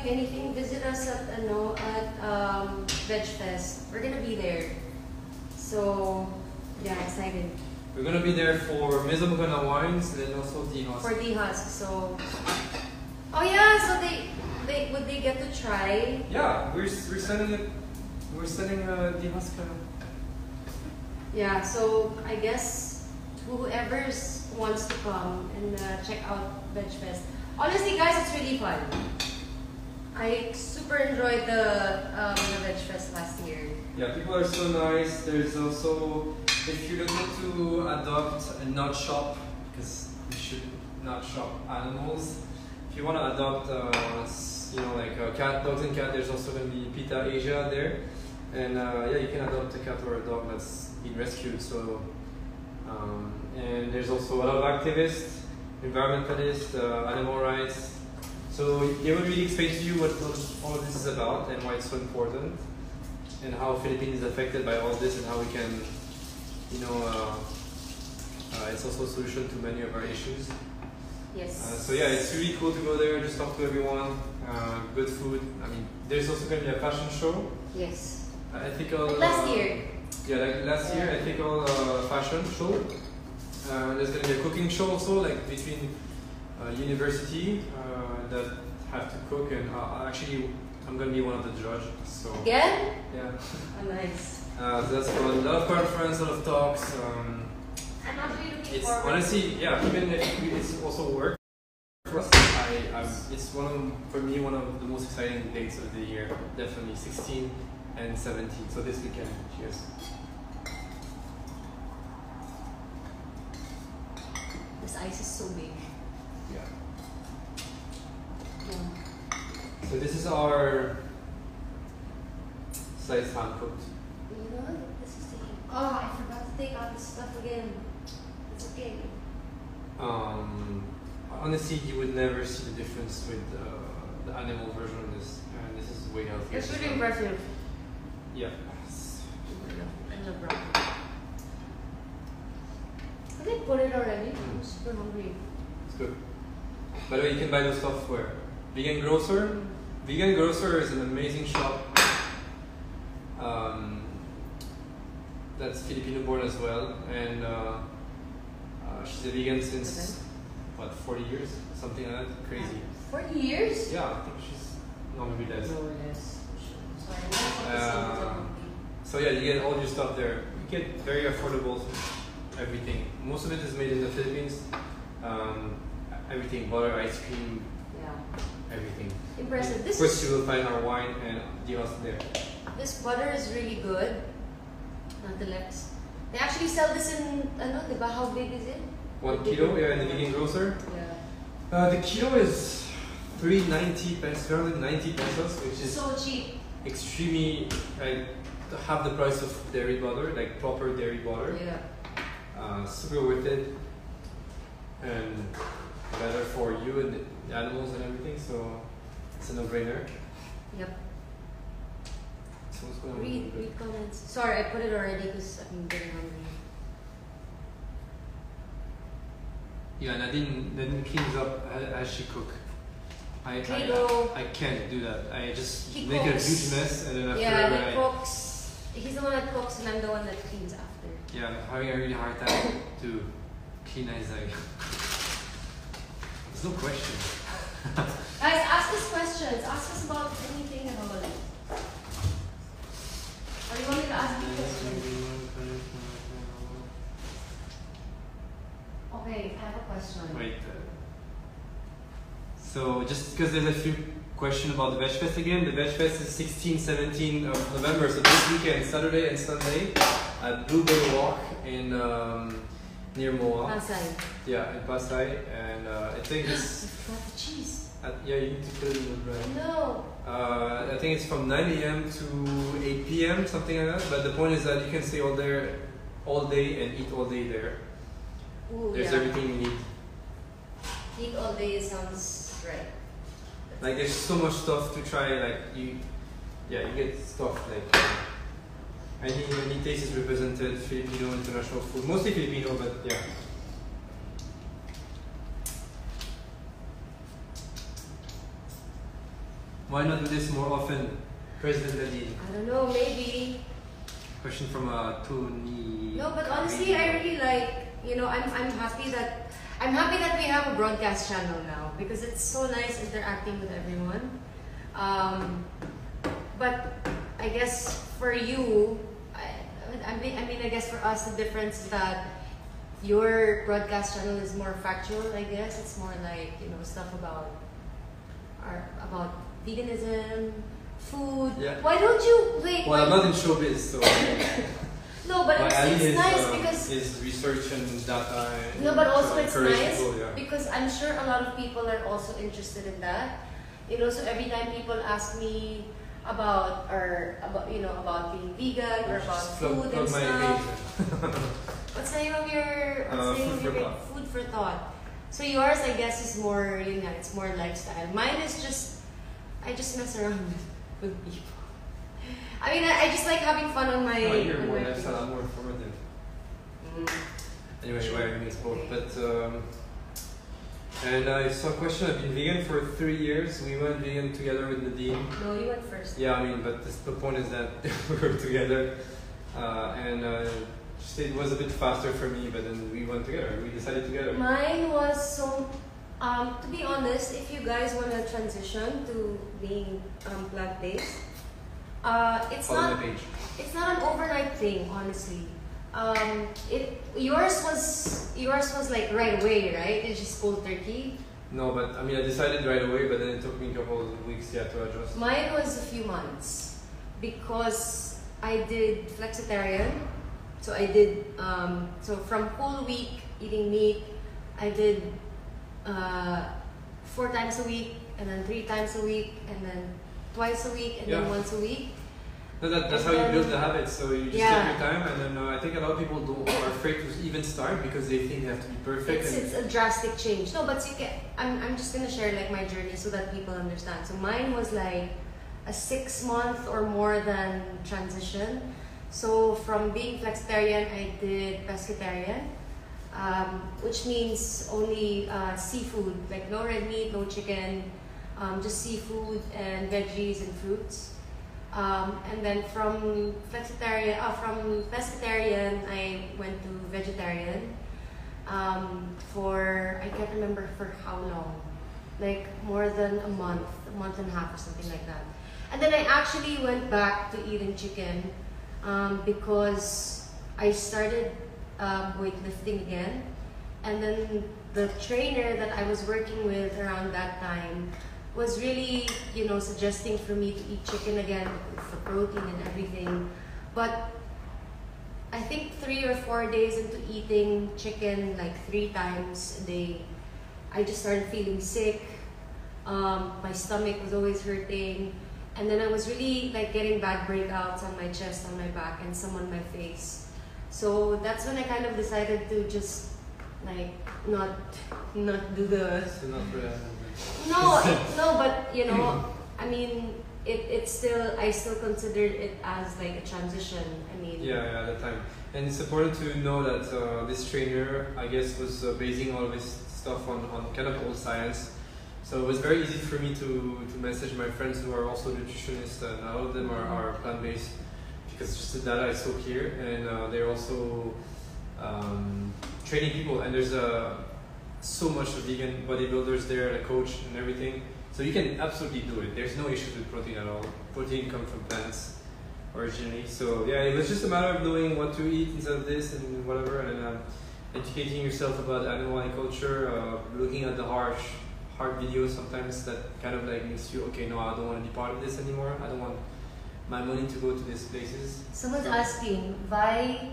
doing anything, visit us at Veg Fest. We're gonna be there. So yeah, excited. We're gonna be there for Mesa Magana Wines and then also D-Husk. For D-Husk, so oh yeah, so would they get to try? Yeah, we're sending it. We're sending D-Husk. Yeah, so I guess whoever wants to come and check out Veg Fest. Honestly, guys, it's really fun. I super enjoyed the Veg Fest last year. Yeah, people are so nice. There's also, if you're looking to adopt and not shop, because you should not shop animals. If you want to adopt, like cat, dogs and cat, there's also going to be PETA Asia there, and yeah, you can adopt a cat or a dog that's been rescued. So, and there's also a lot of activists, environmentalists, animal rights. So they will really explain to you what all of this is about and why it's so important, and how Philippines is affected by all this, and how we can, it's also a solution to many of our issues. Yes. So yeah, it's really cool to go there, just talk to everyone, good food. I mean, there's also going to be a fashion show. Yes. Ethical. Like last year. Yeah, like last year, ethical fashion show. There's going to be a cooking show also, like between university that have to cook, and actually I'm going to be one of the judges. So again? Yeah. Oh, nice. So that's fun. A lot of conference, a lot of talks. I'm actually looking it's forward. honestly, yeah, even if it's also work for us, it's for me one of the most exciting dates of the year. Definitely 16 and 17. So this weekend. Cheers. This ice is so big. Yeah. Yeah. So this is our sliced hand cooked. You know what? This is the. Oh, I forgot to take out this stuff again. It's okay. Honestly, you would never see the difference with the animal version of this, and this is way healthier. It's really impressive. Yeah. I love broccoli. I think put it already. I'm super hungry. It's good. By the way, you can buy those stuff where? Vegan Grocer. Vegan Grocer is an amazing shop. That's Filipino born as well, and she's a vegan since what, 40 years, something like that. Crazy. 40 years? Yeah, I think she's maybe less. No, less. Sorry. So yeah, you get all your stuff there. You get very affordable everything. Most of it is made in the Philippines. Everything, butter, ice cream, Yeah. everything. Impressive. This First you will find our wine and D-Husk there. This butter is really good. Nonetheless, they actually sell this in. Diba? How big is it? 1 kilo, yeah, in the Vegan Grocer. Yeah. The kilo is 390 pesos, which is So cheap. extremely half the price of dairy butter, like proper dairy butter. Yeah. Super worth it, and better for you and the animals and everything. So it's a no-brainer. Yep. So what's going on? Read comments. Sorry, I put it already because I'm getting hungry. Yeah, Nadine cleans up as she cook. I can't do that. I just He make cooks. a huge mess, and then after Yeah, he cooks. He's the one that cooks, and I'm the one that cleans after. yeah, I'm having a really hard time to clean Isaiah. There's no question. Guys, ask us questions. Ask us about anything at all. Or you want me to ask you questions? Okay, I have a question. Wait. So just because there's a few questions about the Veg Fest again, the Veg Fest is 16, 17 of November, so this weekend, Saturday and Sunday, at Bluebell Walk in near Moa. Pasay. Yeah, in Pasay, and I think I it's forgot the cheese. yeah, you need to put it in the bread. No. I think it's from 9 a.m. to 8 p.m. something like that. But the point is that you can stay all day and eat all day there. Ooh, There's yeah. everything you need. Eat all day sounds right. Like there's so much stuff to try. Like you get stuff like any taste is represented. Filipino, international food, mostly Filipino, but yeah. Why not do this more often, President Nadine? I don't know, maybe. Question from Tony. No, but honestly, I really like, I'm happy that we have a broadcast channel now because it's so nice interacting with everyone. But I guess for you, I guess for us the difference is that your broadcast channel is more factual. I guess it's more like stuff about veganism, food. Yeah. Why don't you wait? Well, I'm not in showbiz, so. No, but it's nice because his research and data. no, but also to it's encourage nice people, yeah. because I'm sure a lot of people are also interested in that. So every time people ask me about being vegan or about food and stuff. What's the name of your Food for Thought? So yours, I guess, is more it's more lifestyle. Mine is just I just mess around with people. I mean, I just like having fun on my. You're on more my lifestyle, I'm more informative. Anyway, Sure. I mix both. But and I saw a question. I've been vegan for 3 years. We went vegan together with Nadine. No, you went first. Yeah, I mean, but the point is that we were together, and it was a bit faster for me. But then we went together. We decided together. Mine was so. To be honest, if you guys want to transition to being plant-based, it's Follow not. my page. It's not an overnight thing, honestly. Yours was like right away, right? It's just cold turkey. No, but I mean, I decided right away. But then it took me a couple of weeks, to adjust. Mine was a few months because I did flexitarian. So I did so from whole week eating meat, I did 4 times a week, and then 3 times a week, and then twice a week, and then once a week. No, that's how you build the habits. So you just take your time, and then I think a lot of people are afraid to even start because they think they have to be perfect. It's a drastic change. No, but I'm just gonna share like my journey so that people understand. So mine was like a 6-month or more than transition. So from being flexitarian, I did pescatarian, which means only seafood, like no red meat, no chicken, just seafood and veggies and fruits. And then from pescatarian, I went to vegetarian for, I can't remember for how long, like more than a month and a half or something like that. And then I actually went back to eating chicken because I started weightlifting again. And then the trainer that I was working with around that time was really, suggesting for me to eat chicken again for protein and everything. But I think 3 or 4 days into eating chicken like 3 times a day, I just started feeling sick. My stomach was always hurting. And then I was really like getting bad breakouts on my chest, on my back, and some on my face. So that's when I kind of decided to just like not do the. So not for that. No, but I mean, it's still, I still considered it as like a transition. I mean. Yeah, at that time. And it's important to know that this trainer, I guess, was basing all of his stuff on kind of old science. So it was very easy for me to message my friends who are also nutritionists, and all of them are plant-based because just the data I saw here, and they're also training people, and there's so much of vegan bodybuilders there, a coach and everything. So you can absolutely do it. There's no issues with protein at all. Protein comes from plants originally. So yeah, it was just a matter of knowing what to eat instead of this and whatever, and educating yourself about animal agriculture, looking at the hard videos sometimes that kind of like makes you, okay, no, I don't want to be part of this anymore. I don't want my money to go to these places. Someone's asking, Vi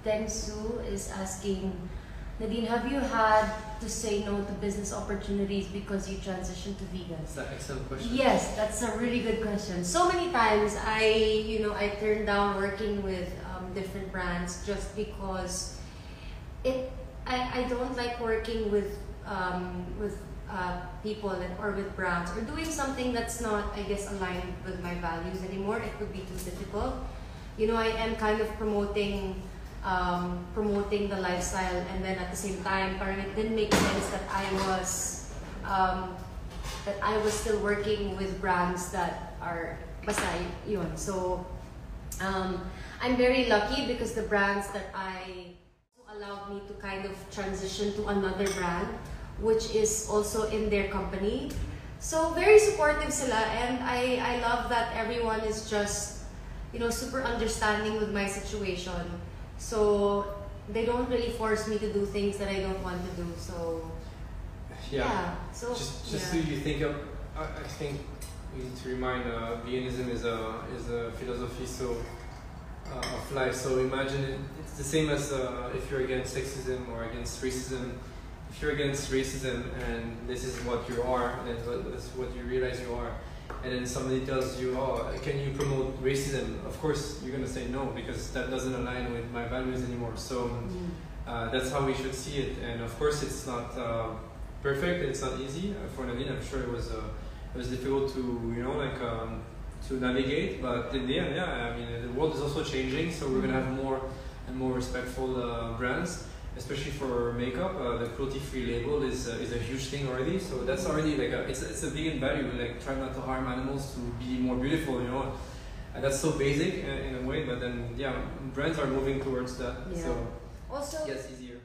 Dengsu is asking, Nadine, have you had to say no to business opportunities because you transitioned to vegan? That's an excellent question. Yes, that's a really good question. So many times I turned down working with different brands just because I don't like working with people or with brands or doing something that's not, I guess, aligned with my values anymore. It would be too difficult. I am kind of promoting the lifestyle, and then at the same time, parang it didn't make sense that I was that I was still working with brands that are basta yun. So I'm very lucky because the brands that I allowed me to kind of transition to another brand, which is also in their company. So very supportive sila, and I love that everyone is just, you know, super understanding with my situation. So they don't really force me to do things that I don't want to do. So yeah. So just yeah. so you think of, I think we need to remind veganism is a philosophy of life. So imagine it's the same as if you're against sexism or against racism. If you're against racism and this is what you are, and that's what you realize you are, and then somebody tells you, oh, can you promote racism? Of course you're gonna say no, because that doesn't align with my values anymore. So that's how we should see it. And of course it's not perfect, it's not easy. For Nadine, I'm sure it was difficult to, you know, like to navigate, but in the end, yeah, I mean, the world is also changing, so we're gonna have more and more respectful brands, especially for makeup. The cruelty-free label is a huge thing already, so that's already like it's a vegan value, like try not to harm animals to be more beautiful, you know. And that's so basic in a way, but then yeah, brands are moving towards that, Yeah. so Also, it gets easier.